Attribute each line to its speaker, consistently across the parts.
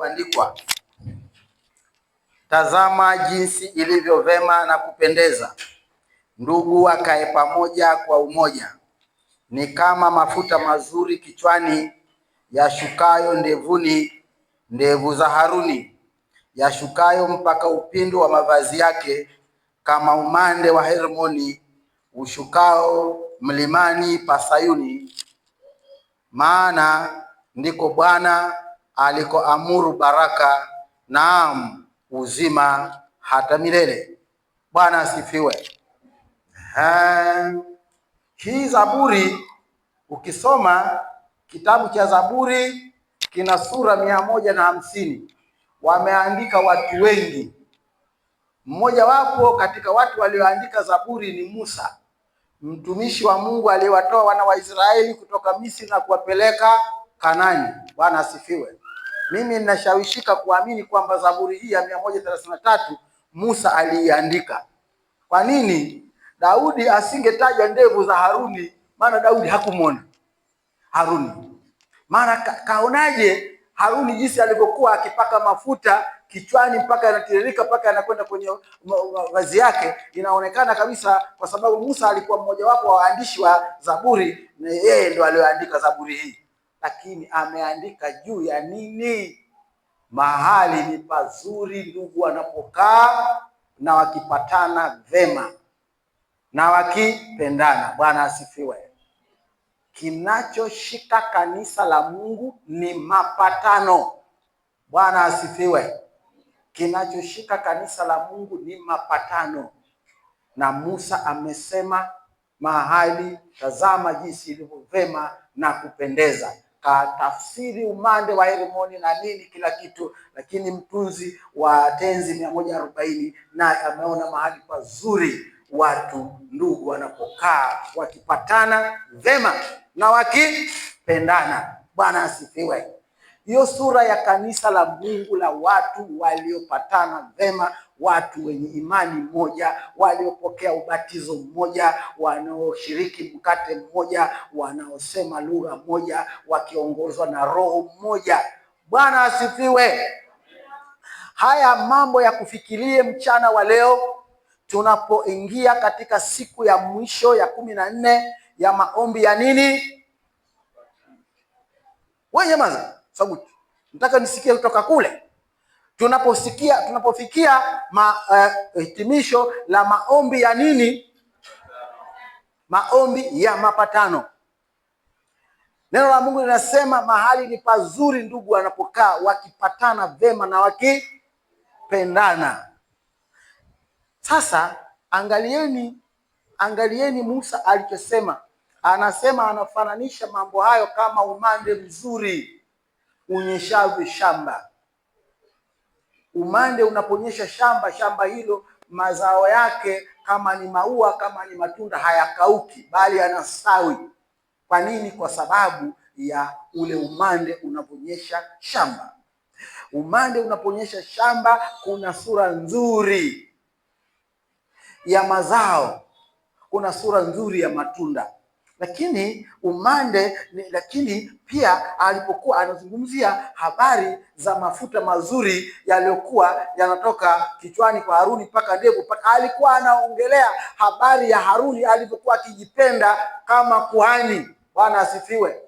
Speaker 1: kuandikwa, tazama jinsi ilivyo vema na kupendeza ndugu wakae pamoja kwa umoja. Ni kama mafuta mazuri kichwani, yashukayo ndevuni, ndevu za Haruni, yashukayo mpaka upindo wa mavazi yake, kama umande wa Hermoni ushukao mlimani pa Sayuni. Maana ndiko Bwana alikoamuru baraka, naam, uzima hata milele. Bwana asifiwe. Hii Zaburi, ukisoma kitabu cha Zaburi kina sura 150. Wameandika watu wengi. Mmoja wapo katika watu walioandika Zaburi ni Musa, mtumishi wa Mungu aliyewatoa wana wa Israeli kutoka Misri na kuwapeleka Kanani. Bwana asifiwe. Mimi ninashawishika kuamini kwamba Zaburi hii ya 133 Musa aliiandika. Kwa nini? Daudi asingetaja ndevu za Haruni, maana Daudi hakumwona Haruni. Maana kaonaje Haruni jinsi alivyokuwa akipaka mafuta kichwani mpaka yanatiririka mpaka yanakwenda kwenye vazi yake? Inaonekana kabisa, kwa sababu Musa alikuwa mmoja wapo wa waandishi wa Zaburi, na yeye ndo aliyoandika Zaburi hii. Lakini ameandika juu ya nini? Mahali ni pazuri ndugu wanapokaa na wakipatana vema na wakipendana. Bwana asifiwe. Kinachoshika kanisa la Mungu ni mapatano. Bwana asifiwe. Kinachoshika kanisa la Mungu ni mapatano. Na Musa amesema mahali, tazama jinsi ilivyo vema na kupendeza. Katafsiri umande wa Hermoni na nini kila kitu, lakini mtunzi wa tenzi 140 naye ameona mahali pazuri watu ndugu wanapokaa wakipatana vema na wakipendana. Bwana asifiwe. Hiyo sura ya kanisa la Mungu la watu waliopatana vema, watu wenye imani moja, waliopokea ubatizo mmoja, wanaoshiriki mkate mmoja, wanaosema lugha moja, wakiongozwa na Roho mmoja. Bwana asifiwe. Haya mambo ya kufikirie mchana wa leo tunapoingia katika siku ya mwisho ya 14 ya maombi ya nini? Wewe maza sauti. Nataka nisikie kutoka kule. Tunapofikia hitimisho la maombi ya nini? Maombi ya mapatano. Neno la Mungu linasema mahali ni pazuri ndugu wanapokaa wakipatana vema na wakipendana. Sasa angalieni Musa alichosema. Anasema, anafananisha mambo hayo kama umande mzuri unyeshavyo shamba. Umande unaponyesha shamba, shamba hilo mazao yake kama ni maua, kama ni matunda, hayakauki bali yanastawi. Kwa nini? Kwa sababu ya ule umande unaponyesha shamba. Umande unaponyesha shamba, kuna sura nzuri ya mazao, kuna sura nzuri ya matunda. Lakini pia alipokuwa anazungumzia habari za mafuta mazuri yaliyokuwa yanatoka kichwani kwa Haruni mpaka ndevu, alikuwa anaongelea habari ya Haruni alivyokuwa akijipenda kama kuhani. Bwana asifiwe.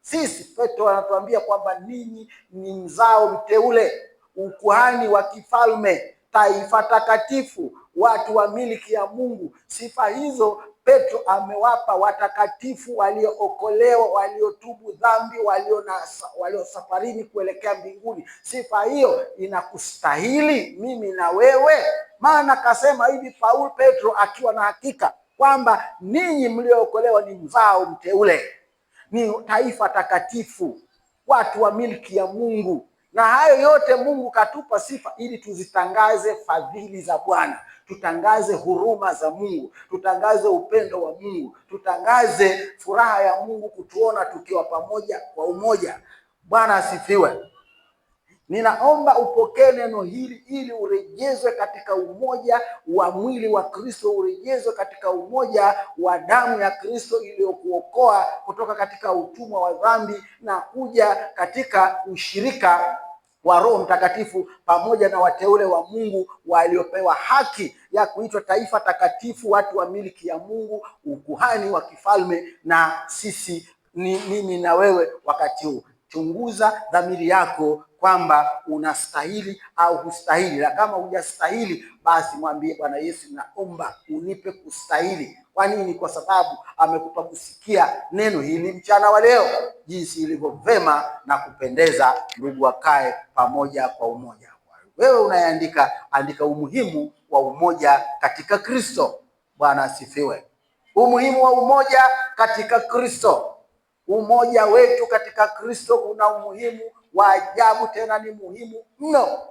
Speaker 1: Sisi Petro anatuambia kwamba ninyi ni mzao mteule, ukuhani wa kifalme, taifa takatifu, watu wa miliki ya Mungu. Sifa hizo Petro amewapa watakatifu waliookolewa, waliotubu dhambi, walio safarini kuelekea mbinguni. Sifa hiyo inakustahili mimi na wewe. Maana kasema hivi Petro akiwa na hakika kwamba ninyi mliookolewa ni mzao mteule, ni taifa takatifu, watu wa miliki ya Mungu. Na hayo yote Mungu katupa sifa ili tuzitangaze fadhili za Bwana, tutangaze huruma za Mungu, tutangaze upendo wa Mungu, tutangaze furaha ya Mungu kutuona tukiwa pamoja kwa umoja. Bwana asifiwe. Ninaomba upokee neno hili ili urejezwe katika umoja wa mwili wa Kristo, urejezwe katika umoja wa damu ya Kristo iliyokuokoa kutoka katika utumwa wa dhambi na kuja katika ushirika wa Roho Mtakatifu pamoja na wateule wa Mungu waliopewa haki ya kuitwa taifa takatifu, watu wa miliki ya Mungu, ukuhani wa kifalme, na sisi ni mimi na wewe wakati huu. Chunguza dhamiri yako kwamba unastahili au hustahili, na kama hujastahili basi mwambie Bwana Yesu, naomba unipe kustahili. Kwa nini? Kwa sababu amekupa kusikia neno hili mchana wa leo, jinsi ilivyo vema na kupendeza ndugu wakae pamoja kwa umoja. Wewe unayeandika, andika umuhimu wa umoja katika Kristo. Bwana asifiwe. Umuhimu wa umoja katika Kristo. Umoja wetu katika Kristo una umuhimu wa ajabu, tena ni muhimu mno.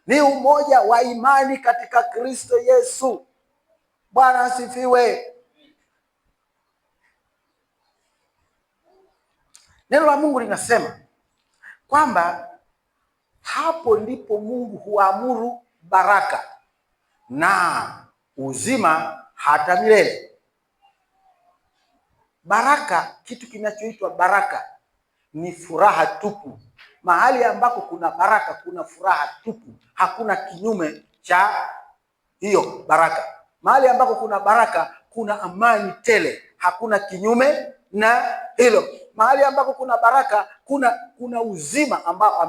Speaker 1: Ni umoja wa imani katika Kristo Yesu. Bwana asifiwe. Neno la Mungu linasema kwamba hapo ndipo Mungu huamuru baraka na uzima hata milele. Baraka, kitu kinachoitwa baraka ni furaha tupu. Mahali ambako kuna baraka kuna furaha tupu, hakuna kinyume cha hiyo baraka. Mahali ambako kuna baraka kuna amani tele, hakuna kinyume na hilo. Mahali ambako kuna baraka kuna uzima ambao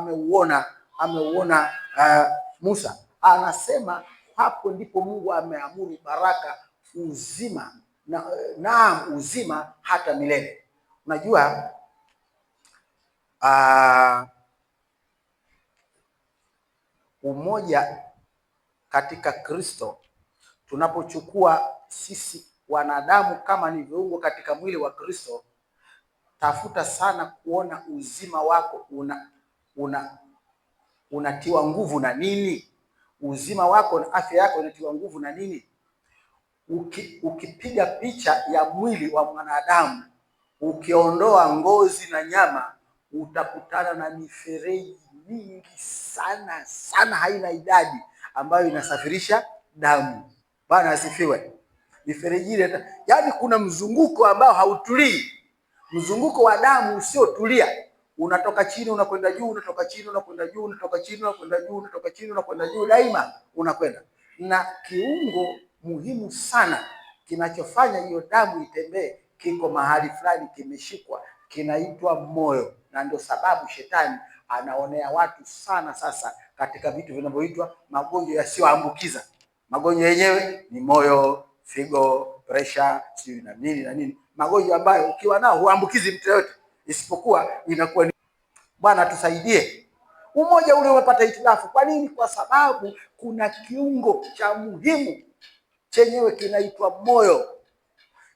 Speaker 1: ameuona Musa. Anasema hapo ndipo Mungu ameamuru baraka, uzima na uzima hata milele. Unajua umoja katika Kristo, tunapochukua sisi wanadamu kama ni viungo katika mwili wa Kristo, tafuta sana kuona uzima wako unatiwa nguvu na nini. Uzima wako na afya yako inatiwa nguvu na nini? Ukipiga picha ya mwili wa mwanadamu, ukiondoa ngozi na nyama, utakutana na mifereji mingi sana sana, haina idadi, ambayo inasafirisha damu. Bwana asifiwe. Mifereji ile, yaani kuna mzunguko ambao hautulii, mzunguko wa damu usiotulia. Unatoka chini unakwenda juu, unatoka chini unakwenda juu, unatoka chini unakwenda juu, unatoka chini unakwenda juu, daima unakwenda. Na kiungo muhimu sana kinachofanya hiyo damu itembee kiko mahali fulani, kimeshikwa, kinaitwa moyo. Na ndio sababu shetani anaonea watu sana sasa katika vitu vinavyoitwa magonjwa yasiyoambukiza. Magonjwa yenyewe ni moyo, figo, presha, sijui na nini na nini, magonjwa ambayo ukiwa nao huambukizi mtu yote, isipokuwa inakuwa ni... Bwana tusaidie. Umoja ule umepata hitilafu. Kwa nini? Kwa sababu kuna kiungo cha muhimu chenyewe kinaitwa moyo.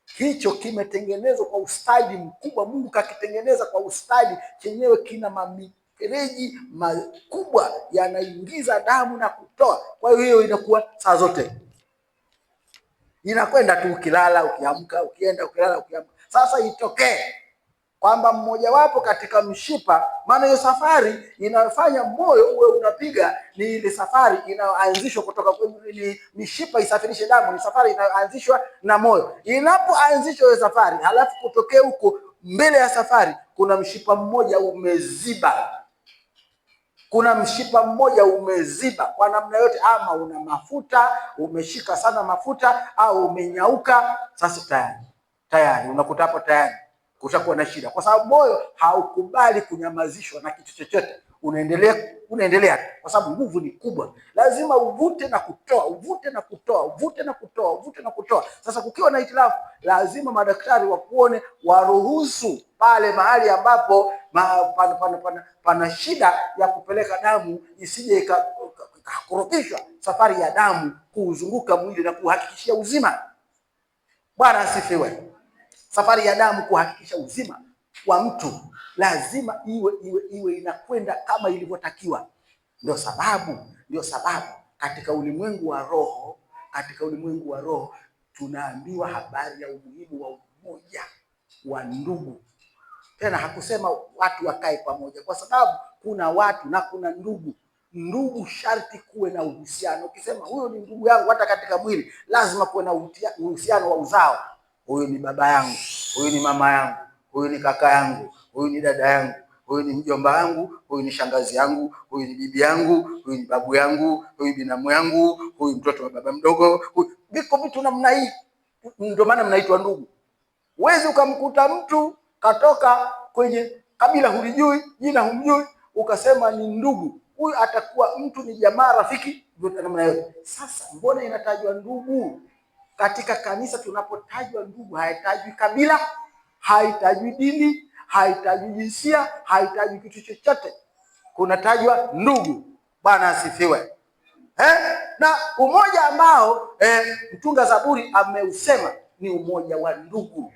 Speaker 1: Hicho kimetengenezwa kwa ustadi mkubwa. Mungu kakitengeneza kwa ustadi, chenyewe kina mamifereji makubwa yanaingiza damu na kutoa. Kwa hiyo inakuwa saa zote inakwenda tu, ukilala ukiamka, ukienda ukilala ukiamka. Sasa itokee kwamba mmojawapo katika mshipa, maana hiyo safari inayofanya moyo uwe unapiga ni ile safari inayoanzishwa kutoka kwenye mishipa isafirishe damu, ni safari inayoanzishwa na moyo. Inapoanzishwa hiyo safari, halafu kutokea huko mbele ya safari kuna mshipa mmoja umeziba, kuna mshipa mmoja umeziba kwa namna yote, ama una mafuta, umeshika sana mafuta, au umenyauka. Sasa tayari unakuta hapo tayari utakuwa na shida, kwa sababu moyo haukubali kunyamazishwa na kitu chochote. Unaendelea kwa sababu nguvu ni kubwa, lazima uvute na kutoa, uvute na kutoa, uvute na kutoa, uvute na kutoa. Sasa kukiwa na hitilafu, lazima madaktari wakuone, waruhusu pale mahali ambapo pana shida ya kupeleka damu, isije ikakorofishwa safari ya damu kuzunguka mwili na kuhakikishia uzima. Bwana asifiwe. Safari ya damu kuhakikisha uzima wa mtu lazima iwe inakwenda kama ilivyotakiwa. Ndio sababu katika ulimwengu wa roho tunaambiwa habari ya umuhimu wa umoja wa ndugu. Tena hakusema watu wakae pamoja, kwa sababu kuna watu na kuna ndugu. Ndugu sharti kuwe na uhusiano. Ukisema huyo ni ndugu yangu, hata katika mwili lazima kuwe na uhusiano wa uzao. Huyu ni baba yangu, huyu ni mama yangu, huyu ni kaka yangu, huyu ni dada yangu, huyu ni mjomba wangu, huyu ni shangazi yangu, huyu ni bibi yangu, huyu ni babu yangu, huyu binamu yangu, huyu mtoto wa baba mdogo. Viko vitu namna hii, ndio maana mnaitwa ndugu. Huwezi ukamkuta mtu katoka kwenye kabila hulijui, jina humjui, ukasema ni ndugu. Huyu atakuwa mtu ni jamaa, rafiki, namna hiyo. Sasa mbona inatajwa ndugu katika kanisa? Tunapotajwa ndugu, haitajwi kabila, haitajwi dini, haitajwi jinsia, haitajwi kitu chochote, kunatajwa ndugu. Bwana asifiwe. Na umoja ambao mtunga Zaburi ameusema ni umoja wa ndugu.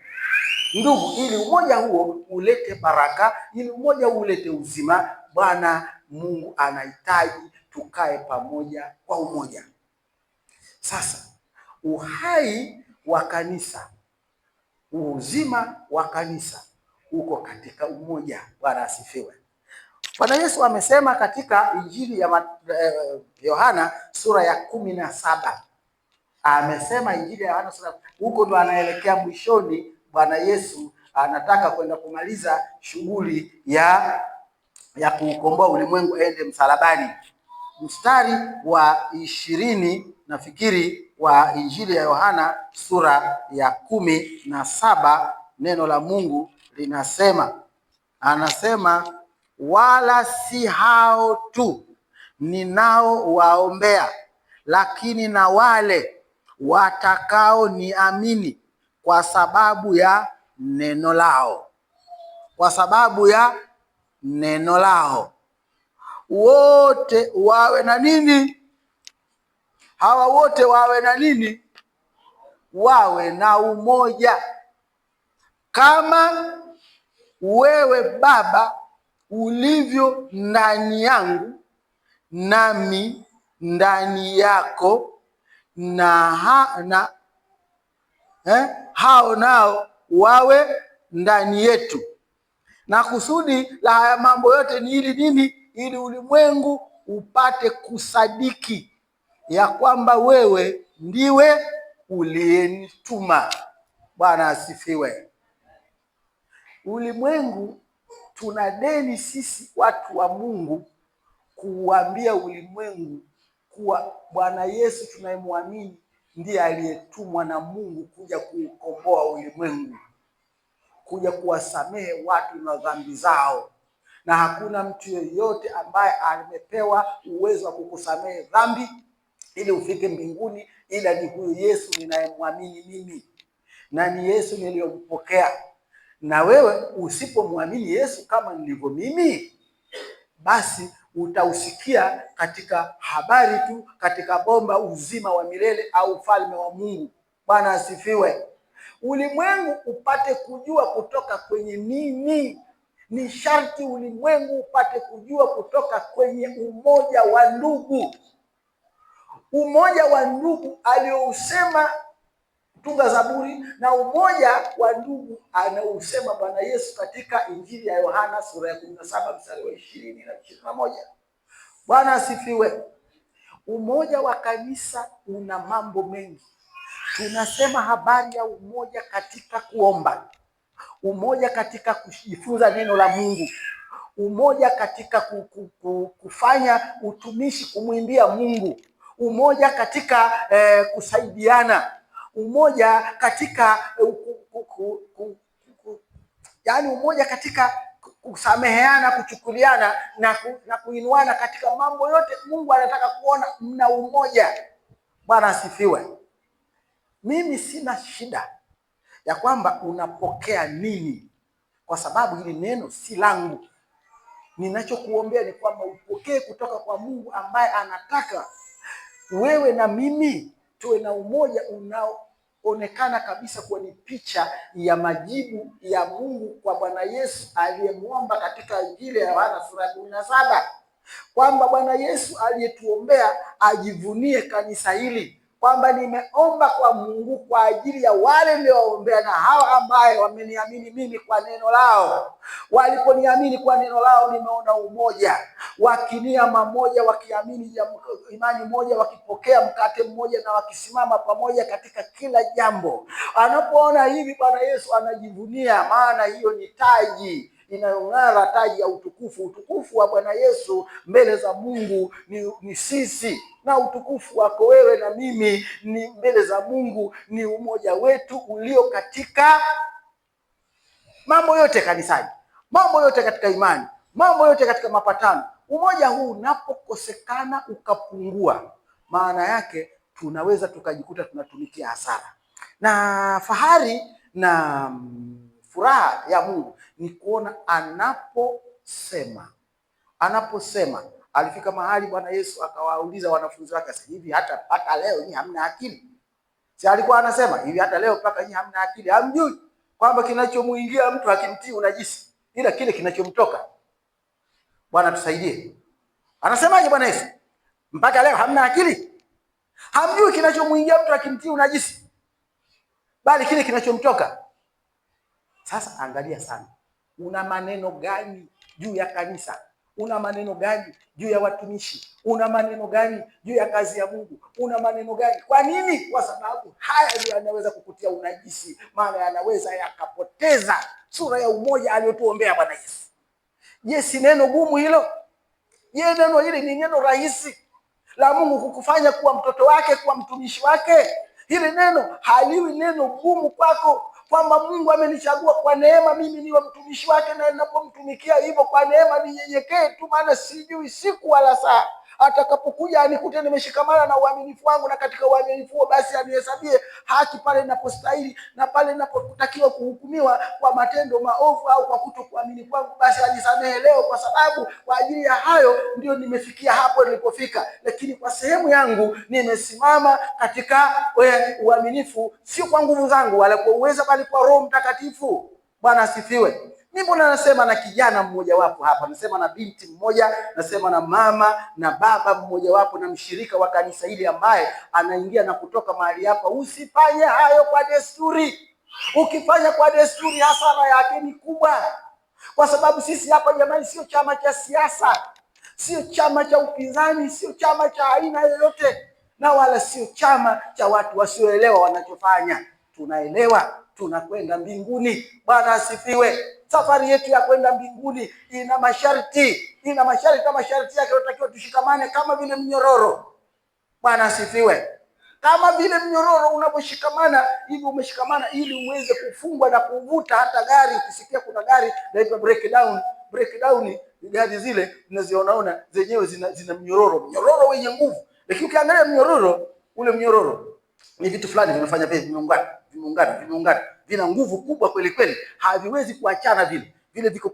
Speaker 1: Ndugu, ili umoja huo ulete baraka, ili umoja huo ulete uzima, Bwana Mungu anahitaji tukae pamoja kwa umoja. Sasa uhai wa kanisa, uzima wa kanisa uko katika umoja. Bwana asifiwe. Bwana Yesu amesema katika Injili ya Yohana sura ya 17. Amesema Injili ya Yohana sura, huko ndo anaelekea mwishoni. Bwana Yesu anataka kwenda kumaliza shughuli ya kuukomboa ulimwengu, aende msalabani. Mstari wa 20 nafikiri wa Injili ya Yohana sura ya 17, neno la Mungu linasema, anasema, wala si hao tu ninao waombea, lakini na wale watakao niamini kwa sababu ya neno lao. Kwa sababu ya neno lao. Wote wawe na nini? Hawa wote wawe na nini? Wawe na umoja. Kama wewe Baba ulivyo ndani yangu, nami ndani yako, hao nao wawe ndani yetu. Na kusudi la haya mambo yote ni ili nini? Ili ulimwengu upate kusadiki ya kwamba wewe ndiwe uliyenituma. Bwana asifiwe. Ulimwengu, tuna deni sisi watu wa Mungu kuambia ulimwengu kuwa Bwana Yesu tunayemwamini ndiye aliyetumwa na Mungu kuja kuukomboa ulimwengu, kuja kuwasamehe watu na dhambi zao. Na hakuna mtu yeyote ambaye amepewa uwezo wa kukusamehe dhambi ili ufike mbinguni ila ni huyu Yesu ninayemwamini mimi, na ni Yesu niliyompokea. Na wewe usipomwamini Yesu kama nilivyo mimi, basi utausikia katika habari tu, katika bomba uzima wa milele au ufalme wa Mungu. Bwana asifiwe. Ulimwengu upate kujua kutoka kwenye nini? Ni sharti ulimwengu upate kujua kutoka kwenye umoja wa ndugu. Umoja wa ndugu aliousema mtunga Zaburi, na umoja wa ndugu anausema Bwana Yesu katika Injili ya Yohana sura ya 17 mstari wa 20 na 21. Bwana asifiwe. Umoja wa kanisa una mambo mengi. Tunasema habari ya umoja katika kuomba, umoja katika kujifunza neno la Mungu, umoja katika kufanya utumishi, kumwimbia Mungu, umoja katika kusaidiana, umoja katika yaani umoja katika kusameheana, kuchukuliana na kuinuana katika mambo yote. Mungu anataka kuona mna umoja. Bwana asifiwe. Mimi sina shida ya kwamba unapokea nini, kwa sababu hili neno si langu. Ninachokuombea ni kwamba upokee kutoka kwa Mungu ambaye anataka wewe na mimi tuwe na umoja unaoonekana kabisa kuwa ni picha ya majibu ya Mungu kwa Bwana Yesu aliyemwomba katika Injili ya Yohana sura ya 17, kwamba Bwana Yesu aliyetuombea ajivunie kanisa hili, kwamba nimeomba kwa Mungu kwa ajili ya wale niliowaombea na hawa ambaye wameniamini mimi kwa neno lao. Waliponiamini kwa neno lao, nimeona umoja, wakinia mamoja, wakiamini imani moja, wakipokea mkate mmoja na wakisimama pamoja katika kila jambo. Anapoona hivi, Bwana Yesu anajivunia, maana hiyo ni taji. inayong'ara taji ya utukufu. Utukufu wa Bwana Yesu mbele za Mungu ni sisi, na utukufu wako wewe na mimi ni mbele za Mungu ni umoja wetu ulio katika mambo yote kanisani, mambo yote katika imani, mambo yote katika mapatano. Umoja huu unapokosekana ukapungua, maana yake tunaweza tukajikuta tunatumikia hasara. Na fahari na furaha ya Mungu ni kuona anaposema. Alifika mahali Bwana Yesu akawauliza wanafunzi wake, hivi hata leo nyinyi hamna akili? Si alikuwa anasema hivi, hata leo mpaka nyinyi hamna akili? Hamjui kwamba kinachomuingia mtu hakimtii unajisi, ila kile kinachomtoka? Bwana tusaidie. Anasemaje Bwana Yesu? Mpaka leo hamna akili? Hamjui kinachomuingia mtu hakimtii unajisi, bali kile kinachomtoka. Sasa angalia sana, una maneno gani juu ya kanisa? Una maneno gani juu ya watumishi? Una maneno gani juu ya kazi ya Mungu? Una maneno gani? Kwa nini? Kwa sababu haya ndio yanaweza kukutia unajisi, maana yanaweza yakapoteza sura ya umoja aliyotuombea Bwana Yesu. Je, si neno gumu hilo? Je, neno hili ni neno rahisi la Mungu kukufanya kuwa mtoto wake, kuwa mtumishi wake? Hili neno haliwi neno gumu kwako, kwamba Mungu amenichagua kwa neema mimi niwe mtumishi wake, na ninapomtumikia hivyo kwa neema ninyenyekee tu, maana sijui siku wala saa atakapokuja anikute nimeshikamana na uaminifu wangu, na katika uaminifu huo basi anihesabie haki pale ninapostahili, na pale ninapotakiwa kuhukumiwa kwa matendo maovu au kwa kutokuamini kwangu, basi anisamehe leo, kwa sababu kwa ajili ya hayo ndio nimefikia hapo nilipofika. Lakini kwa sehemu yangu nimesimama katika uaminifu, sio kwa nguvu zangu wala kwa uweza, bali kwa Roho Mtakatifu. Bwana asifiwe. Mbona nasema na kijana mmoja wapo hapa, nasema na binti mmoja, nasema na mama na baba mmoja wapo, na mshirika wa kanisa hili ambaye anaingia na kutoka mahali hapa. Usifanye hayo kwa desturi. Ukifanya kwa desturi, hasara yake ni kubwa, kwa sababu sisi hapa jamani, sio chama cha siasa, sio chama cha upinzani, sio chama cha aina yoyote, na wala sio chama cha watu wasioelewa wanachofanya. Tunaelewa, tunakwenda mbinguni. Bwana asifiwe. Safari yetu ya kwenda mbinguni ina masharti, na masharti yake tunatakiwa tushikamane kama vile mnyororo. Bwana asifiwe. Kama vile mnyororo unaposhikamana hivi, umeshikamana ili uweze kufungwa na kuvuta. Hata gari, ukisikia kuna gari inaitwa breakdown, gari zile unazionaona zenyewe zina mnyororo wenye nguvu, lakini ukiangalia ule mnyororo ni vitu fulani vinafanya vimeungana, vina nguvu kubwa kweli kweli, haviwezi kuachana vile viko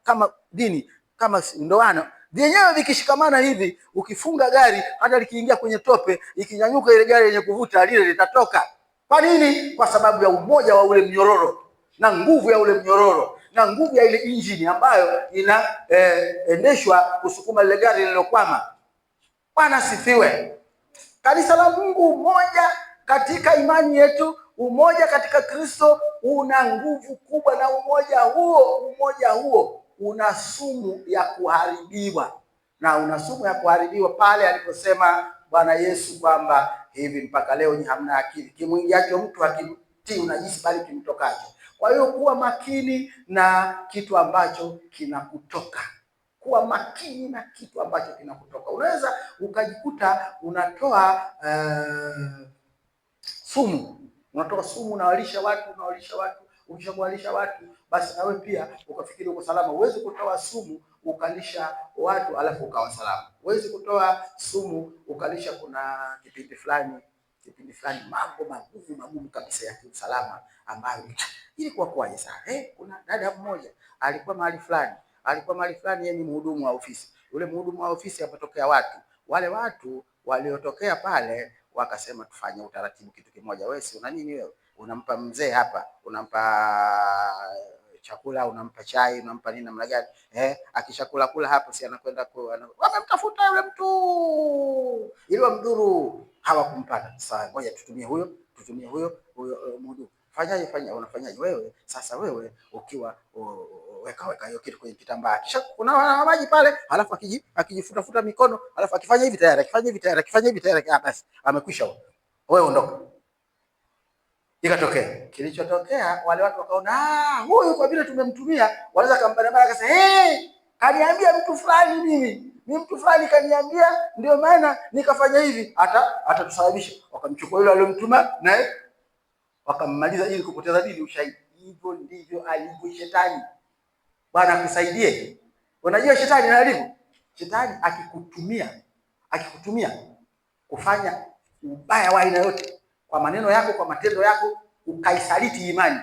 Speaker 1: kama dini, kama ndoano. Vyenyewe vikishikamana hivi, ukifunga gari hata likiingia kwenye tope, ikinyanyuka ile gari yenye kuvuta lile litatoka. Kwa nini? Kwa sababu ya umoja wa ule mnyororo na nguvu ya ule mnyororo na nguvu ya ile injini ambayo inaendeshwa kusukuma ile gari lililokwama. Bwana asifiwe. Kanisa la Mungu, umoja katika imani yetu, umoja katika Kristo una nguvu kubwa, na umoja huo una sumu ya kuharibiwa, na una sumu ya kuharibiwa pale aliposema Bwana Yesu kwamba hivi mpaka leo ni hamna akili, kimwingiacho mtu hakimtii unajisi, bali kimtokacho. Kwa hiyo kuwa makini na kitu ambacho kinakutoka. Kuwa makini na kitu ambacho kinakutoka. Unaweza ukajikuta unatoa sumu, unawalisha watu. Ukishamwalisha watu, basi nawe pia ukafikiri uko salama. Huwezi kutoa sumu ukalisha watu alafu ukawa salama. Huwezi kutoa sumu ukalisha, kuna kipindi fulani mambo magumu kabisa ya kiusalama ambayo ilikuwa kwaje sana. Kuna dada mmoja alikuwa mahali fulani, yeye ni mhudumu wa ofisi. Yule mhudumu wa ofisi apotokea wale watu waliotokea pale wakasema tufanye utaratibu kitu kimoja. Wewe si una nini wewe? Unampa mzee hapa, unampa chakula, unampa chai, unampa nini namna gani? Akishakula hapa, si anakwenda wamemtafuta yule mtu ili wamdhuru, hawakumpata. Sasa ngoja tutumie huyo mhudumu. Unafanyaje wewe? Sasa wewe ukiwa weka hiyo kitu kwenye kitambaa, kisha kuna maji pale, alafu akijifuta mikono, alafu akifanya hivi tayari, basi amekwisha. Wewe ondoka. Ikatokea kilichotokea, wale watu wakaona huyu kwa vile tumemtumia, wanaweza kambarabara, akasema kaniambia mtu fulani, mimi ni mtu fulani kaniambia, ndio maana nikafanya hivi, atatusababisha. Wakamchukua yule aliyomtuma naye wakammaliza, ili kupoteza dini ushahidi. Hivyo ndivyo alivyo shetani. Bwana akusaidie. Unajua shetani na alivyo. Shetani akikutumia kufanya ubaya wa aina yote, kwa maneno yako, kwa matendo yako, ukaisaliti imani,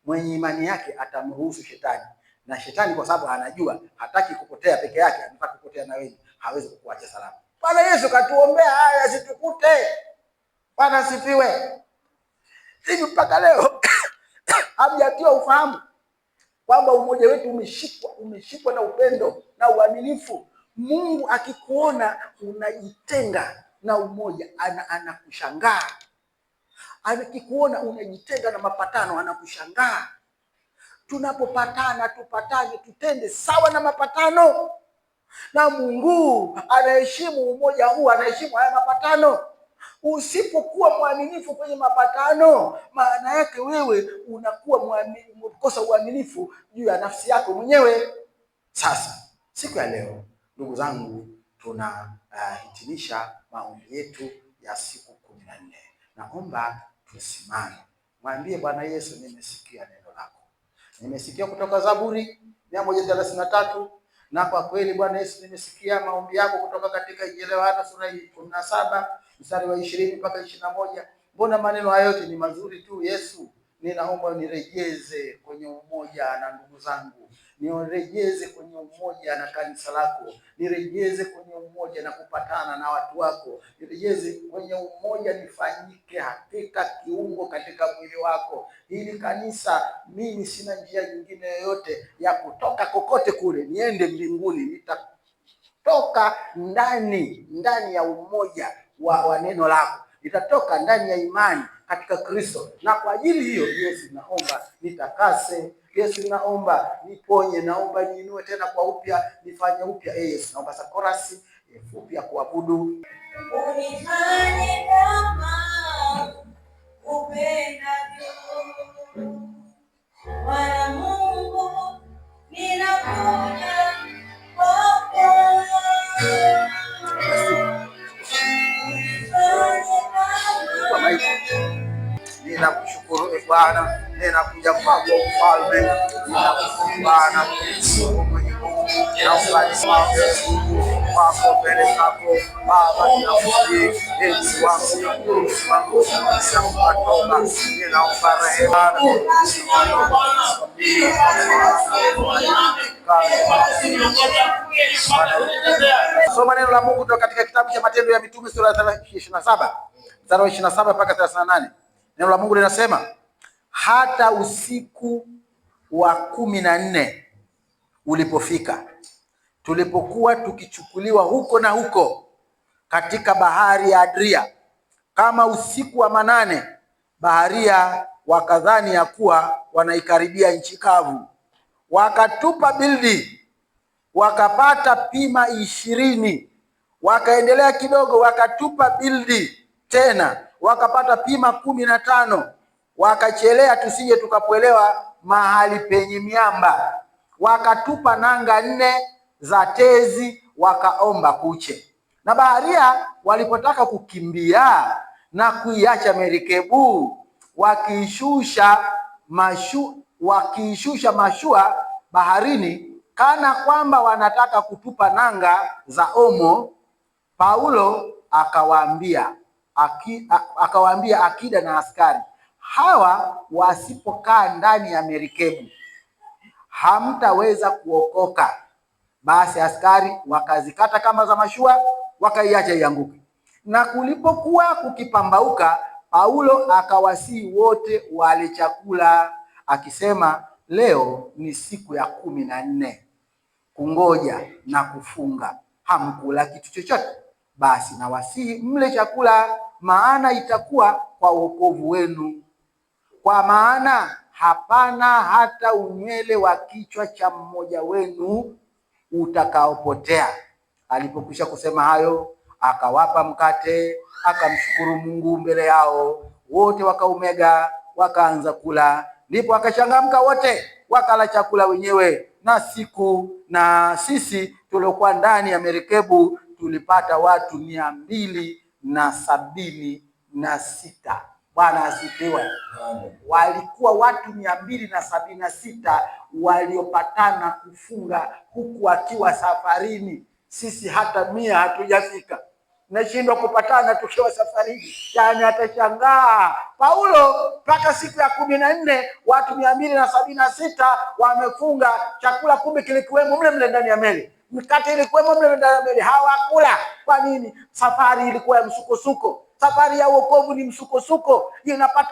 Speaker 1: mwenye imani yake atamruhusu shetani. Na shetani kwa sababu anajua hataki kupotea peke yake, anataka kupotea na wewe, hawezi kukuacha salama. Bwana Yesu katuombea haya situkute. Bwana sifiwe. Hivi mpaka leo hamjatiwa ufahamu kwamba umoja wetu umeshikwa na upendo na uaminifu. Mungu akikuona unajitenga na umoja, anakushangaa. Akikuona unajitenga na mapatano, anakushangaa. Tunapopatana tupatane, tutende sawa na mapatano, na Mungu anaheshimu umoja huu, anaheshimu haya mapatano. Usipokuwa mwaminifu kwenye mapatano, maana yake wewe unakuwa umekosa uaminifu juu ya nafsi yako mwenyewe. Sasa siku ya leo, ndugu zangu, tunahitimisha maombi yetu ya siku 14. Naomba tusimame, mwambie Bwana Yesu, nimesikia neno lako, nimesikia kutoka Zaburi 133, na kwa kweli Bwana Yesu, nimesikia maombi yako kutoka katika Yohana sura 17 mstari wa 20 mpaka 21. Mbona maneno hayo yote ni mazuri tu. Yesu, ninaomba nirejeze kwenye umoja na ndugu zangu, nirejeze kwenye umoja na kanisa lako, nirejeze kwenye umoja na kupatana na watu wako, nirejeze kwenye umoja, nifanyike hakika kiungo katika mwili wako. Hili kanisa, mimi sina njia nyingine yoyote ya kutoka kokote kule niende mbinguni, nitatoka ndani ya umoja wa neno lako, nitatoka ndani ya imani katika Kristo. Na kwa ajili hiyo, Yesu, naomba nitakase. Yesu, naomba niponye, naomba niinue tena kwa upya, nifanye upya. Yesu, naomba sakorasi fupi ya kuabudu. Unifanye kama upendavyo, Bwana Mungu, ninakuja kwako. Ninakushukuru Bwana, ninakuja kwako Mfalme, ninakushukuru Bwana mwenye nguvu, naomba nisimame kwako mbele zako Baba, ninakusihi Yesu wangu, ninaomba rehema. Soma neno la Mungu kutoka katika kitabu cha Matendo ya Mitume sura ya 27 mstari wa 27 mpaka 38. Neno la Mungu linasema, hata usiku wa 14 ulipofika, tulipokuwa tukichukuliwa huko na huko katika bahari ya Adria, kama usiku wa 8, baharia wakadhani ya kuwa wanaikaribia nchi kavu, wakatupa bildi, wakapata pima 20. Wakaendelea kidogo, wakatupa bildi tena, wakapata pima 15. Wakachelea tusije tukapwelewa mahali penye miamba. Wakatupa nanga 4 za tezi, wakaomba kuche. Na baharia walipotaka kukimbia na kuiacha merikebu, wakiishusha mashua baharini, kana kwamba wanataka kutupa nanga za omo, Paulo akawaambia akida na askari, hawa wasipokaa ndani ya merikebu hamtaweza kuokoka. Basi askari wakazikata kamba za mashua, wakaiacha ianguke. Na kulipokuwa kukipambauka, Paulo akawasihi wote wale chakula, akisema, leo ni siku ya 14 kungoja na kufunga, hamkula kitu chochote. Basi nawasihi mle chakula, maana itakuwa kwa wokovu wenu. Kwa maana hapana hata unywele wa kichwa cha mmoja wenu utakaopotea. Alipokwisha kusema hayo, akawapa mkate, akamshukuru Mungu mbele yao, wote wakaumega, wakaanza kula. Ndipo wakachangamka wote, wakala chakula wenyewe, na sisi tuliokuwa ndani ya merikebu tulipata watu 276. Bwana asifiwe. Walikuwa watu 276 waliopatana kufunga huku wakiwa safarini. Sisi hata 100 hatujafika, nashindwa kupatana tukiwa safarini. Yani atashangaa Paulo, mpaka siku ya 14 watu 276 wamefunga chakula, kumbe kilikuwemo mle ndani ya meli, mkate ilikuwemo mle ndani ya meli, hawakula. Kwa nini? Safari ilikuwa ya msukosuko. Safari ya wokovu ni msukosuko.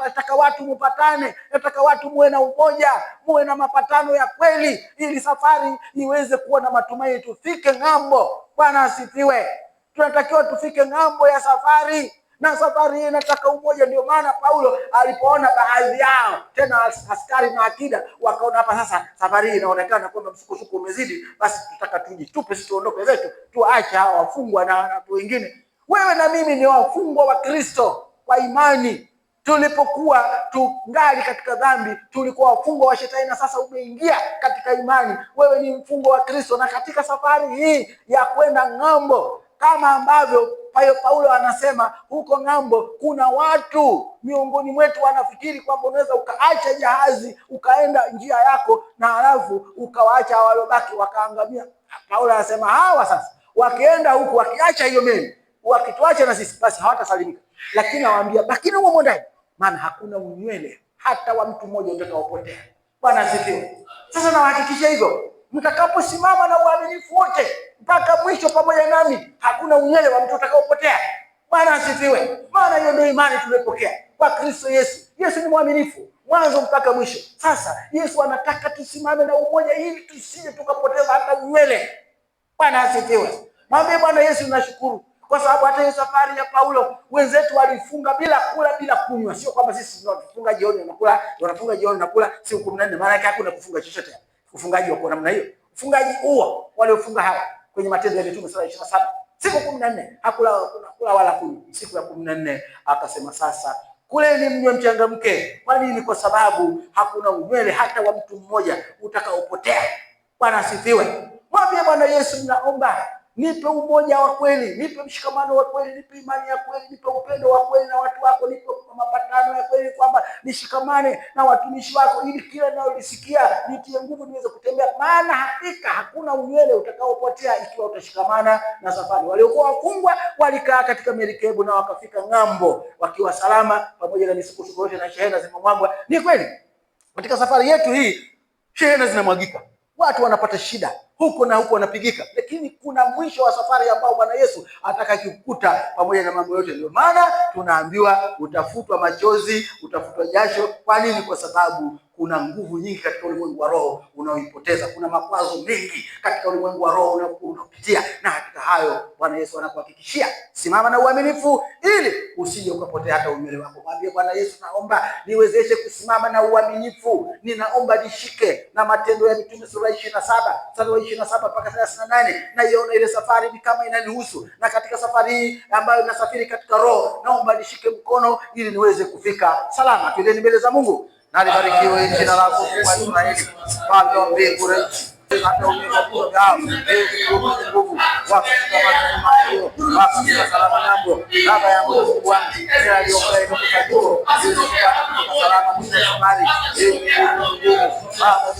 Speaker 1: Nataka watu mupatane, nataka watu muwe na umoja, muwe na mapatano ya kweli, ili safari iweze kuwa na matumaini, tufike ng'ambo. Bwana asifiwe. Tunatakiwa tufike ng'ambo ya safari, na safari hii inataka umoja. Ndio maana Paulo alipoona baadhi yao, tena askari na akida, wakaona hapa sasa safari hii inaonekana kwamba msukosuko umezidi, basi tutaka tujitupe, sisi tuondoke zetu, tuache hawa wafungwa na watu wengine. Wewe na mimi ni wafungwa wa Kristo kwa imani. Tulipokuwa tungali katika dhambi, tulikuwa wafungwa wa shetani, na sasa umeingia katika imani, wewe ni mfungwa wa Kristo. Na katika safari hii ya kwenda ng'ambo, kama ambavyo Paulo anasema huko ng'ambo, kuna watu miongoni mwetu wanafikiri kwamba unaweza ukaacha jahazi ukaenda njia yako, na halafu ukawaacha waliobaki wakaangamia. Paulo anasema hawa sasa wakienda huku, wakiacha hiyo meli, wakituacha na sisi, basi hawatasalimika. Lakini nawaambia bakini humo ndani, maana hakuna unywele hata wa mtu mmoja utakaopotea. Bwana asifiwe. Sasa nawahakikishia hivyo, mtakaposimama na uaminifu wote mpaka mwisho pamoja nami, hakuna unywele wa mtu utakaopotea. Bwana asifiwe. Maana hiyo ndio imani tuliyopokea kwa Kristo Yesu. Yesu ni mwaminifu mwanzo mpaka mwisho. Sasa Yesu anataka tusimame na umoja, ili tusije tukapoteza hata unywele. Bwana asifiwe. Mwambie Bwana Yesu nashukuru, kwa sababu hata hiyo safari ya Paulo wenzetu walifunga bila kula bila kunywa. Sio kwamba sisi tunafunga jioni wanakula, wanafunga jioni na kula siku 14. Maana yake hakuna kufunga chochote. Ufungaji wa namna hiyo, ufungaji huo waliofunga hawa kwenye Matendo ya Mitume sura 27, siku 14 hakula wala kunywa. Siku ya 14 akasema sasa kuleni mnywe mchangamke. Kwa nini? Kwa sababu hakuna unywele hata wa mtu mmoja utakaopotea. Bwana asifiwe. Mwambie Bwana Yesu, naomba nipe umoja wa kweli, nipe mshikamano wa kweli, nipe imani ya kweli, nipe upendo wa kweli na watu wako, nipe mapatano ya kweli, kwamba nishikamane na watumishi wako, ili kila ninalolisikia nitie nguvu niweze kutembea. Maana hakika hakuna unywele utakaopotea ikiwa utashikamana na safari. Waliokuwa wafungwa walikaa katika merikebu na wakafika ng'ambo wakiwa salama, pamoja na misukosuko yote na shehena zimemwagwa. Ni kweli katika safari yetu hii shehena zinamwagika, watu wanapata shida huko na huko, wanapigika, lakini kuna mwisho wa safari ambao Bwana Yesu atakayekukuta pamoja na mambo yote. Ndio maana tunaambiwa utafutwa machozi, utafutwa jasho. Kwa nini? Kwa sababu kuna nguvu nyingi katika ulimwengu wa roho unaoipoteza. Kuna makwazo mengi katika ulimwengu wa roho unaopitia, na katika hayo Bwana Yesu anakuhakikishia simama na uaminifu, ili usije ukapotea hata unywele wako. Mwambie Bwana Yesu, naomba niwezeshe kusimama na uaminifu. Ninaomba nishike na Matendo ya Mitume sura 27 mpaka 38, na iona ile safari ni kama inanihusu, na katika safari hii ambayo nasafiri katika roho, naomba nishike mkono ili niweze kufika salama. Twendeni mbele za Mungu. Na libarikiwe jina lako kwa Israeli, Baba wa mbingu na nchi. Hata umekuwa gao nguvu wakushikamana na hiyo basi salama nambo baba yangu Mungu wangu kila aliyokaa inakutajua ili kupata salama mwisho wa safari ili nguvu baba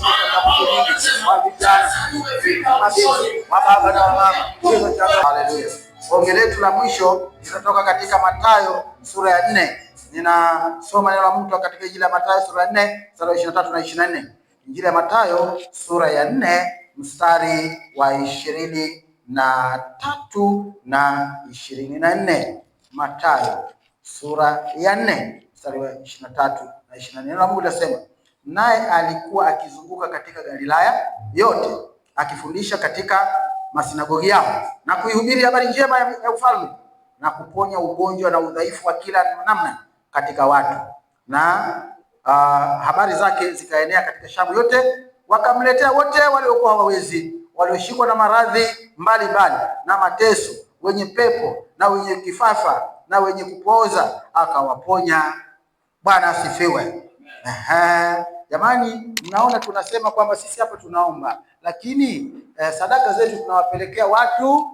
Speaker 1: nyingi wa vijana mababa na mama. Haleluya. Onge letu la mwisho linatoka katika Mathayo sura ya 4. Ninasoma neno la Mungu katika Injili ya Mathayo sura ya 4 mstari wa 23 na 24. Injili ya Mathayo sura ya 4 mstari wa 23 na 24. Mathayo sura ya 4 mstari wa 23 na 24. Neno la Mungu linasema, naye alikuwa akizunguka katika Galilaya yote akifundisha katika masinagogi yao na kuihubiri habari njema ya ufalme na kuponya ugonjwa na udhaifu wa kila namna katika watu. Na habari zake zikaenea katika Shamu yote, wakamletea wote waliokuwa hawawezi, walioshikwa na maradhi mbalimbali na mateso, wenye pepo na wenye kifafa na wenye kupooza, akawaponya. Bwana asifiwe. Jamani, mnaona tunasema kwamba sisi hapa tunaomba, lakini sadaka zetu tunawapelekea watu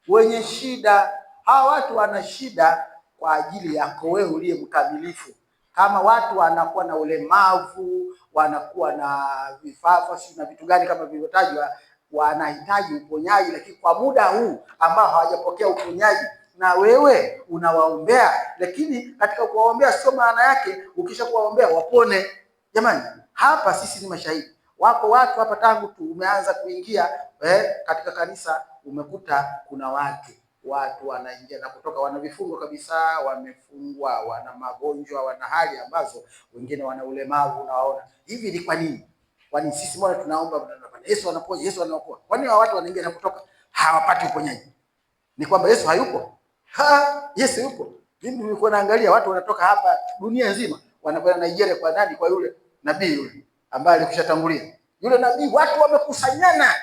Speaker 1: wenye shida. Hawa watu wana shida kwa ajili yako wewe uliye mkamilifu. Kama watu wanakuwa na ulemavu, wanakuwa na vifafa na vitu gani kama vilivyotajwa, wanahitaji uponyaji, lakini kwa muda huu ambao hawajapokea uponyaji na wewe unawaombea, lakini katika kuwaombea sio maana yake ukisha kuwaombea wapone. Jamani, hapa sisi ni mashahidi. Wako watu hapa tangu tu umeanza kuingia katika kanisa, umekuta kuna watu wanaingia na kutoka, wana vifungo kabisa, wamefungwa, wana magonjwa, wana hali ambazo wengine wana ulemavu. Unaona hivi ni kwa nini? Kwani sisi mbona tunaomba Yesu anaponya, Yesu anaokoa? Kwa nini watu wanaingia na kutoka hawapati uponyaji? Ni kwamba Yesu hayupo? Yesu yupo. Mimi nilikuwa naangalia watu wanatoka hapa dunia nzima wanakwenda Nigeria kwa nani? Kwa yule nabii yule ambaye alikushatangulia. Yule nabii, watu wamekusanyana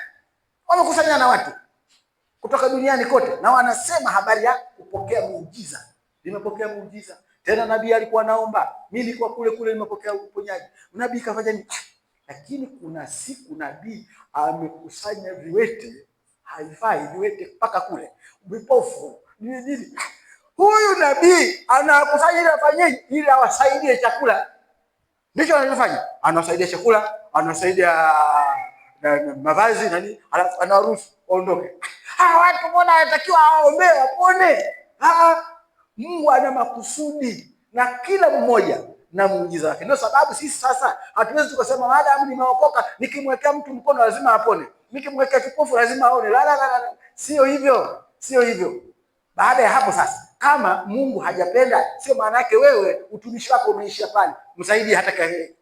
Speaker 1: watu kutoka duniani kote, na wanasema habari ya kupokea muujiza. Nimepokea muujiza. Tena nabii alikuwa naomba, mimi nilikuwa kule nimepokea uponyaji. Nabii kafanya nini? Lakini kuna siku nabii amekusanya viwete, haifai viwete mpaka kule, vipofu nini. Huyu nabii anakusanya ili afanyeje? Ili awasaidie chakula. Ndicho anachofanya. Anawasaidia chakula, anawasaidia mavazi nani, anawaruhusu waondoke. Watu mbona anatakiwa aombe wapone? Mungu ana makusudi na kila mmoja na muujiza wake. Ndio sababu sisi sasa hatuwezi tukasema maadamu nimeokoka nikimwekea mtu mkono lazima apone, nikimwekea kipofu lazima aone. La. Sio hivyo. Baada ya hapo sasa, kama Mungu hajapenda, sio maana yake wewe utumishi wako umeishia pale. Msaidie hata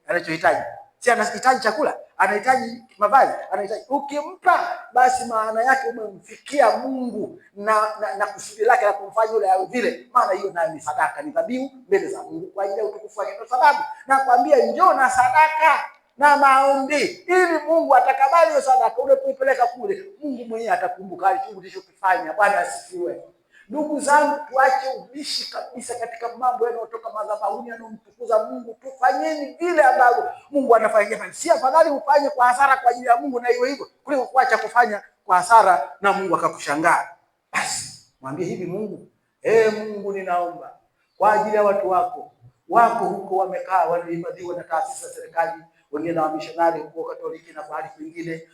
Speaker 1: anachohitaji. Si anahitaji chakula, anahitaji mavazi, anahitaji. Ukimpa basi maana yake umemfikia Mungu na kusudi lake la kumfanya yule awe vile. Maana hiyo nayo ni sadaka, ni dhabihu mbele za Mungu kwa ajili ya utukufu wake. Kwa sababu nakwambia njoo na sadaka na maombi ili Mungu atakabali hiyo sadaka. Unapoipeleka kule, Mungu mwenyewe atakumbuka alichokifanya. Bwana asifiwe. Ndugu zangu, tuache ubishi kabisa katika mambo yanayotoka madhabahuni yanayomtukuza Mungu. Tufanyeni vile ambavyo Mungu anafanya. Si afadhali ufanye kwa hasara kwa ajili ya Mungu na hiyo hivyo kuliko kuacha kufanya kwa hasara na Mungu akakushangaa. Basi mwambie hivi Mungu, Mungu ninaomba kwa ajili ya watu wako huko wamekaa, wanahifadhiwa na taasisi za serikali, wengine na wamishonari huko Katoliki na bahari kwingine,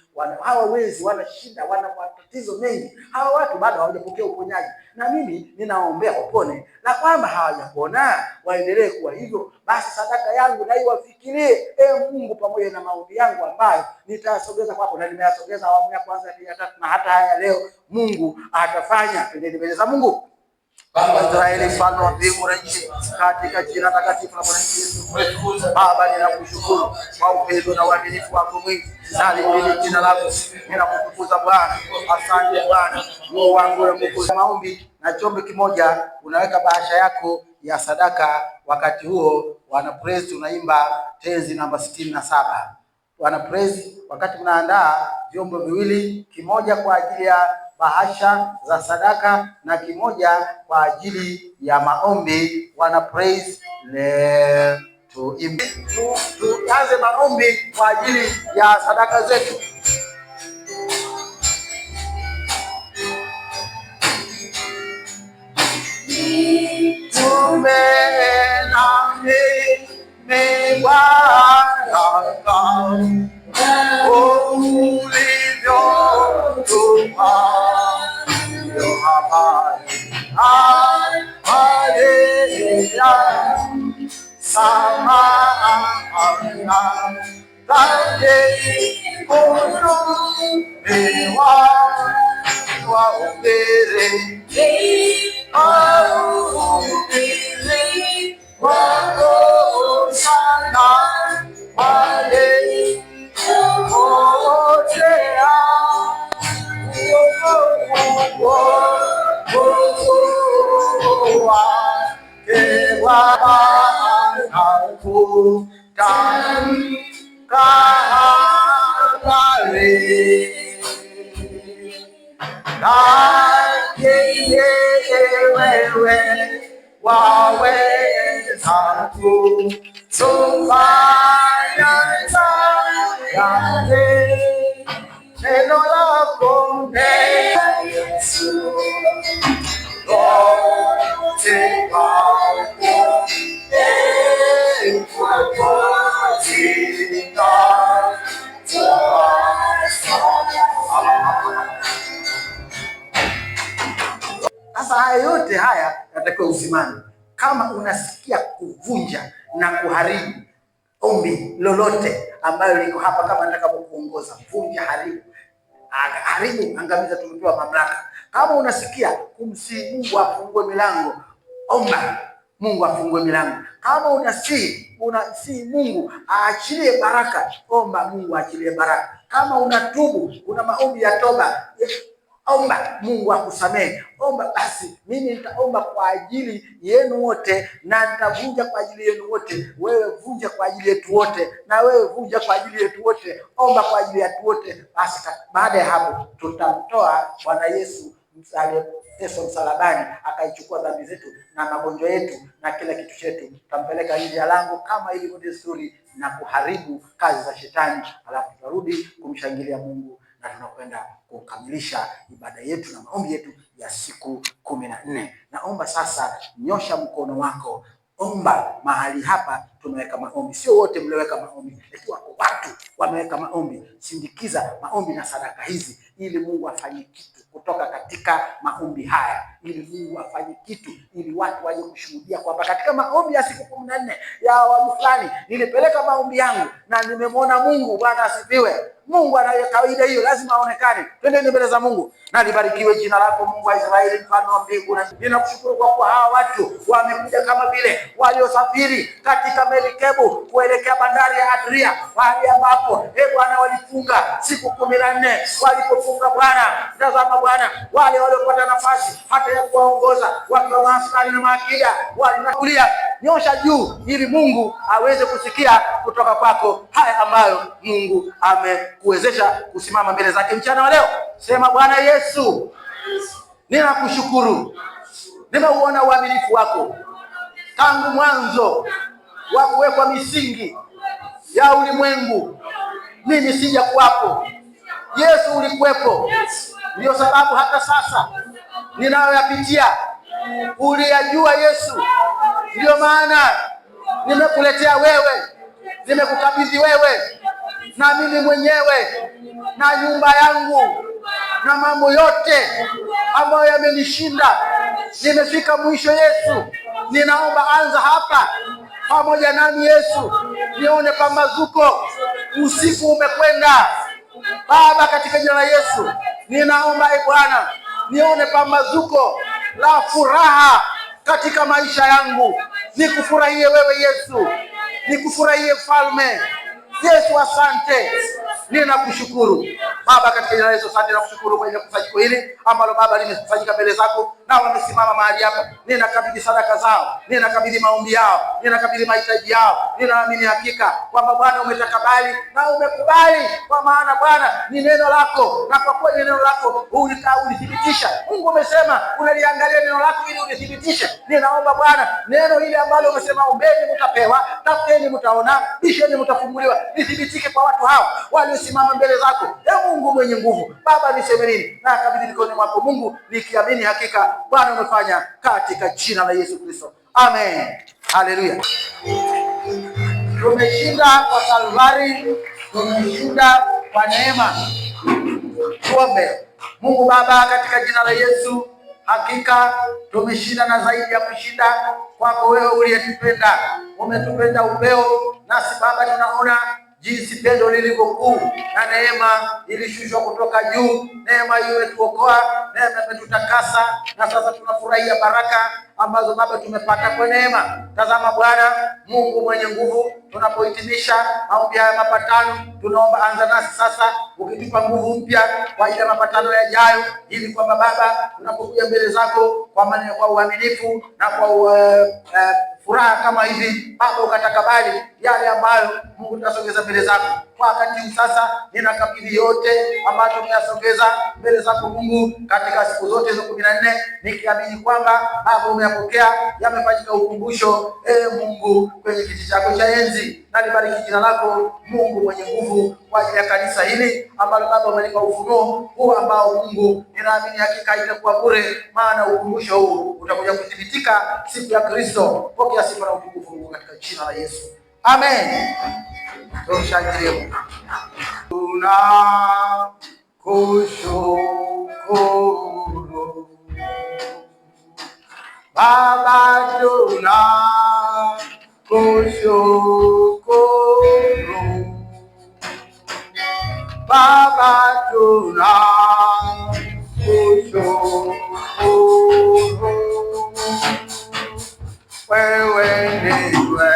Speaker 1: hawawezi, wana shida, wana matatizo mengi. Hawa watu bado hawajapokea uponyaji, na mimi ninaombea wapone, na kwamba hawajapona waendelee kuwa hivyo. Basi sadaka yangu na iwafikirie Mungu, pamoja na maombi yangu ambayo nitasogeza kwako, na nimeyasogeza awamu ya kwanza, ya tatu, na hata haya leo. Mungu atafanya. Twendeni mbele za Mungu. Baba Israeli, mfalme wa mbingu na nchi, katika jina takatifu la Bwana Yesu Kristo, Baba ninakushukuru kwa upendo na uaminifu wako mwingi. Nalihimidi jina lako, ninakutukuza Bwana. Asante Bwana Mungu wangu na Mwokozi. Maombi na chombo kimoja, unaweka bahasha yako ya sadaka. Wakati huo wana praise tunaimba tenzi namba 67. Wana praise, wakati mnaandaa vyombo viwili, kimoja kwa ajili ya bahasha za sadaka na kimoja kwa ajili ya maombi. Wana praise tuanze maombi kwa ajili ya sadaka zetu. waweza kufanya yale. Neno lako Yesu lote hapo sasa. Haya yote haya natakiwa usimame. Kama unasikia kuvunja na kuharibu ombi lolote ambayo liko hapa, kama nataka kukuongoza, vunja, haribu, angamiza, tumepewa mamlaka. Kama unasikia kumsihi Mungu afungue milango, omba Mungu afungue milango. Kama unasihi Mungu aachilie baraka, omba Mungu aachilie baraka. Kama unatubu, una maombi ya toba, omba Mungu akusamehe. Omba basi, mimi nitaomba kwa ajili yenu wote na nitavunja kwa ajili yenu wote. Wewe vunja kwa ajili yetu wote, na wewe vunja kwa ajili yetu wote. Omba kwa ajili yetu wote. Basi baada ya hapo tutamtoa Bwana Yesu aliyeteswa msalabani, akaichukua dhambi zetu na magonjwa yetu na kila kitu chetu, tutampeleka nje ya lango kama ilivyo desturi na kuharibu kazi za shetani, alafu tutarudi kumshangilia Mungu na tunakwenda kukamilisha ibada yetu na maombi yetu ya siku 14. Naomba sasa nyosha mkono wako, omba. Mahali hapa tumeweka maombi, sio wote mliweka maombi, lakini wako watu wameweka maombi. Sindikiza maombi na sadaka hizi ili Mungu afanye kitu kutoka katika maombi haya, ili Mungu afanye kitu, ili watu waje kushuhudia kwamba katika maombi ya siku 14 ya awamu fulani nilipeleka maombi yangu na nimemwona Mungu. Bwana asifiwe. Mungu ana kawaida hiyo, lazima aonekane. Twendeni mbele za Mungu. Na libarikiwe jina lako Mungu wa Israeli, mfalme wa mbingu. Na ninakushukuru kwa kuwa hawa watu wamekuja kama vile waliosafiri katika melikebu kuelekea bandari ya Adria, mahali ambapo Bwana walifunga siku 14. Walipofunga Bwana, tazama Bwana, wale waliopata nafasi hata ya kuwaongoza wakiwa maaskari na maakida walinakulia, nyosha juu ili Mungu aweze kusikia kutoka kwako haya ambayo Mungu amekuwezesha kusimama mbele zake mchana wa leo. Sema, Bwana Yesu, ninakushukuru, nimeuona uaminifu wako tangu mwanzo wa kuwekwa misingi ya ulimwengu. Mimi sija kuwapo, Yesu ulikuwepo. Ndio sababu hata sasa ninayoyapitia uliyajua Yesu. Ndio maana nimekuletea wewe, nimekukabidhi wewe, na mimi mwenyewe na nyumba yangu na mambo yote ambayo yamenishinda. Nimefika mwisho Yesu. Ninaomba anza hapa pamoja nami Yesu, nione pambazuko. Usiku umekwenda Baba, katika jina la Yesu ninaomba Bwana, nione pambazuko la furaha katika maisha yangu. Nikufurahie wewe Yesu, nikufurahie Mfalme Yesu. Asante, ninakushukuru Baba, katika jina la Yesu. Asante na kushukuru kwa ile kusanyiko hili ambalo Baba limefanyika mbele zako na wamesimama mahali hapa. Ninakabidhi sadaka zao, ninakabidhi maombi yao, ninakabidhi mahitaji yao. Ninaamini hakika kwamba Bwana umetakabali na umekubali, kwa maana Bwana ni neno lako, na kwa kuwa ni neno lako ulithibitisha. Mungu umesema unaliangalia neno lako ili ulithibitishe. Ninaomba Bwana neno hili ambalo umesema ombeni mtapewa, tafuteni mtaona, bisheni mtafunguliwa, lithibitike kwa watu hao waliosimama mbele zako. Mungu mwenye nguvu, Baba niseme nini? Na kabidhi mikononi mwako Mungu, nikiamini hakika Bwana umefanya, katika jina la Yesu Kristo. Amen. Haleluya. Tumeshinda kwa Kalvari, tumeshinda kwa neema. Tuombe. Mungu Baba, katika jina la Yesu, hakika tumeshinda na zaidi ya kushinda kwako wewe uliyetupenda. Umetupenda upeo, nasi Baba tunaona jinsi pendo lilivyokuwa na neema ilishushwa kutoka juu. Neema hiyo imetuokoa, neema imetutakasa, na sasa tunafurahia baraka ambazo Baba tumepata kwa neema. Tazama Bwana Mungu mwenye nguvu, tunapohitimisha maombi haya mapatano, tunaomba anza nasi sasa, ukitupa nguvu mpya kwa ile mapatano yajayo, ili kwamba Baba tunapokuja mbele zako kwa maneno, kwa uaminifu na kwa furaha kama hivi Baba, ukatakabali yale ambayo Mungu tutasogeza mbele zako. Kwa wakati huu sasa ninakabidhi yote ambayo tumeyasogeza mbele zako Mungu katika siku zote hizo 14, nikiamini kwamba Baba umeyapokea, yamefanyika ukumbusho Mungu kwenye kiti chako cha enzi. Na nibariki jina lako Mungu mwenye nguvu kwa ajili ya kanisa hili ambalo Baba umenipa ufunuo huu ambao Mungu ninaamini hakika itakuwa bure, maana ukumbusho huu utakuja kuthibitika siku ya Kristo. Pokea sifa na utukufu Mungu katika jina la Yesu. Amen. Tushangilie. Tunakushukuru Baba, tunakushukuru Baba, tunakushukuru. Wewe ndiwe